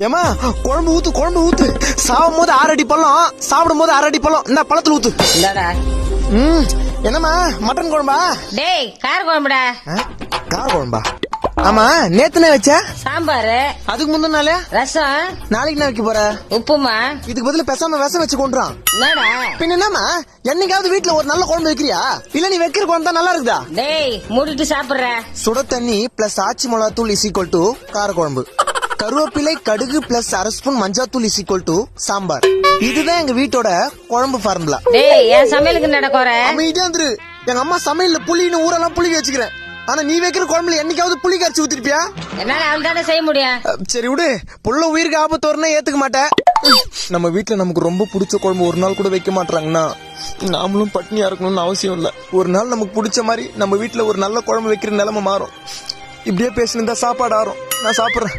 ஏமா குழம்பு ஊத்து சாவும் போது 6 அடி பழம், சாப்பிடும் போது 6 அடி பழம். என்ன பழத்துல ஊத்து. என்னம்மா மட்டன் குழம்பா? டேய் கார குழம்புடா. கார குழம்பா? ஆமா நேத்துனே வச்ச சாம்பார். அதுக்கு முந்தின நாளே ரசம். நாளைக்கு என்ன வைக்க போற? உப்புமா. இதுக்கு பதிலா பேசாம விஷம் வச்சு கொண்டுறான். என்னடா பின்ன என்னமா என்னைக்காவது வீட்டுல ஒரு நல்ல குழம்பு வைக்கிறியா? இல்ல நீ வைக்கிற குழம்பு தான் நல்லா இருக்குதா? டேய் மூடிட்டு சாப்பிடுற. சுட தண்ணி பிளஸ் ஆச்சி மிளகாத்தூள் இஸ் ஈக்குவல் டு கார குழம்பு. கருவேப்பிலை கடுகு பிளஸ் 1/2 ஸ்பூன் மஞ்சாத்தூள் இஸ் ஈக்குவல் டு சாம்பார். இதுதான் எங்க வீட்டோட குழம்பு ஃபார்முலா. டேய் என் சமையலுக்கு நடக்கற அமைதியா இருந்து. எங்க அம்மா சமையல்ல புளின்னு ஊரெல்லாம் புளி வச்சுக்கிறேன். ஆனா நீ வைக்கிற குழம்புல என்னைக்காவது புளி கரைச்சி ஊத்திருப்பியா? என்னால அவள்தானே செய்ய முடியும். சரி விடு, புள்ள உயிருக்கு ஆபத்து வரணும் ஏத்துக்க மாட்டேன். நம்ம வீட்டுல நமக்கு ரொம்ப பிடிச்ச குழம்பு ஒரு நாள் கூட வைக்க மாட்டாங்கன்னா நாமளும் பட்னியா இருக்கணும்னு அவசியம் இல்ல. ஒரு நாள் நமக்கு பிடிச்ச மாதிரி நம்ம வீட்டுல ஒரு நல்ல குழம்பு வைக்கிற நிலைமை மாறும். இப்படியே பேசினிருந்தா சாப்பாடு ஆறும். நான் சாப்பிடுறேன்.